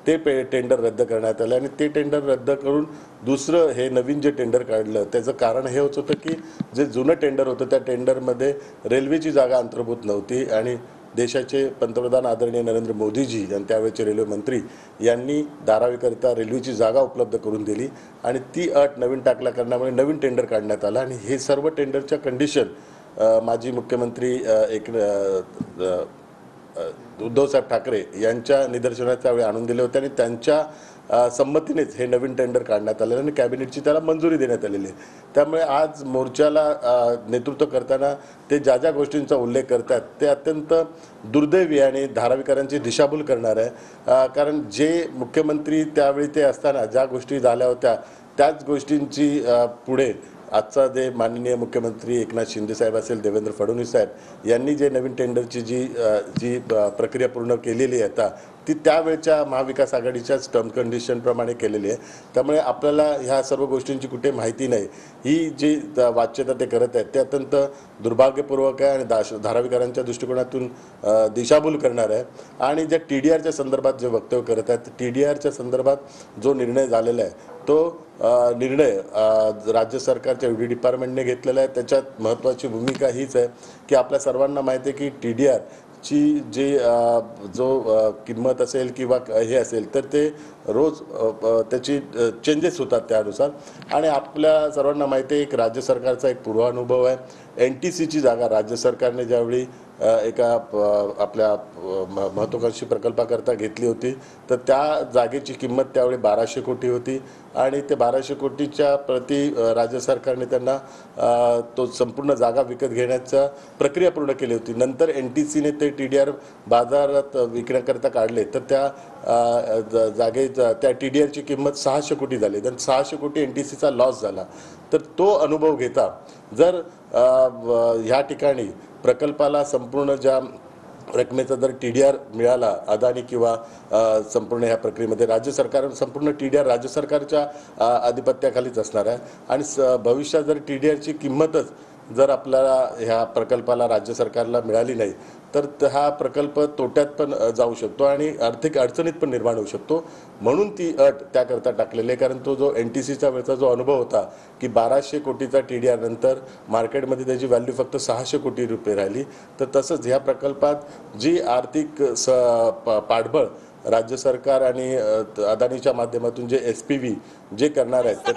ते टेंडर रद्द करण्यात आलं आणि ते टेंडर रद्द करून दुसरं हे नवीन जे टेंडर काढलं त्याचं कारण हे होतं की जे जुनं टेंडर होतं त्या टेंडरमध्ये रेल्वेची जागा अंतर्भूत नव्हती आणि देशाचे पंतप्रधान आदरणीय नरेंद्र मोदीजी आणि त्यावेळेचे रेल्वे मंत्री यांनी धारावीकरिता रेल्वेची जागा उपलब्ध करून दिली आणि ती अट नवीन टाकल्या कारणामुळे नवीन टेंडर काढण्यात आलं आणि हे सर्व टेंडरच्या कंडिशन माजी मुख्यमंत्री उद्धवसाहेब ठाकरे यांच्या निदर्शनात त्यावेळी आणून दिले होते आणि त्यांच्या संमतीनेच हे नवीन टेंडर काढण्यात आलेलं आणि कॅबिनेटची त्याला मंजुरी देण्यात आलेली आहे। त्यामुळे आज मोर्चाला नेतृत्व करताना ते ज्या ज्या गोष्टींचा उल्लेख करतात ते अत्यंत दुर्दैवी आणि धारावीकरांची दिशाभूल करणार आहे। कारण जे मुख्यमंत्री त्यावेळी ते असताना ज्या गोष्टी झाल्या होत्या त्याच गोष्टींची पुढे आजचा जे माननीय मुख्यमंत्री एकनाथ शिंदे साहेब असेल, देवेंद्र फडणवीस साहेब यांनी जे नवीन टेंडरची जी प्रक्रिया पूर्ण केलेली आहे आता ती त्यावेळच्या महाविकास आघाडीच्याच टर्म कंडिशनप्रमाणे केलेली आहे। त्यामुळे आपल्याला ह्या सर्व गोष्टींची कुठे माहिती नाही, ही जी वाच्यता ते करत आहेत ते अत्यंत दुर्भाग्यपूर्वक आहे आणि धारावीकरांच्या दृष्टिकोनातून दिशाभूल करणार आहे। आणि ज्या TDRच्या संदर्भात जे वक्तव्य करत आहेत, TDRच्या संदर्भात जो निर्णय झालेला आहे तो निर्णय राज्य सरकारच्या UD डिपार्टमेंटने घेतलेला आहे। त्याच्यात महत्त्वाची भूमिका हीच आहे की आपल्या सर्वांना माहिती आहे की TDR ची जी जो किंमत असेल किंवा हे असेल तर ते रोज त्याची चेंजेस होतात त्यानुसार आणि आपल्या सर्वांना माहिती आहे एक राज्य सरकारचा एक पूर्वानुभव आहे। NTCची जागा राज्य सरकारने ज्यावेळी एका आपल्या महत्त्वाकांक्षी प्रकल्पाकरता घेतली होती तर त्या जागेची किंमत त्यावेळी 1200 कोटी होती आणि ते 1200 कोटीच्या प्रति राज्य सरकारने त्यांना तो संपूर्ण जागा विकत घेण्याचा प्रक्रिया पूर्ण केली होती। नंतर NTCने ते TDR बाजारात विकण्याकरता काढले तर त्या जागेचा त्या TDRची किंमत 600 कोटी झाली तर 600 कोटी NTCचा लॉस झाला। तर तो अनुभव घेता जर ह्या ठिकाणी प्रकल्पाला संपूर्ण ज्या रकमेचा जर TDR मिळाला अदानी किंवा संपूर्ण ह्या प्रक्रियेमध्ये राज्य सरकार संपूर्ण TDR राज्य सरकारच्या आधिपत्याखालीच असणार आहे आणि भविष्यात जर TDRची किंमतच जर आपल्याला ह्या प्रकल्पाला राज्य सरकारला मिळाली नाही तर हा प्रकल्प तोट्यात पण जाऊ शकतो आणि आर्थिक अडचणीत पण निर्माण होऊ शकतो। म्हणून ती अट त्याकरता टाकलेली आहे कारण तो जो NTCचा वेळचा जो अनुभव होता की 1200 कोटीचा TDR नंतर मार्केटमध्ये त्याची व्हॅल्यू फक्त 600 कोटी रुपये राहिली तर तसंच ह्या प्रकल्पात जी आर्थिक पाठबळ राज्य सरकार आणि अदानीच्या माध्यमातून जे SPV जे करणार आहेत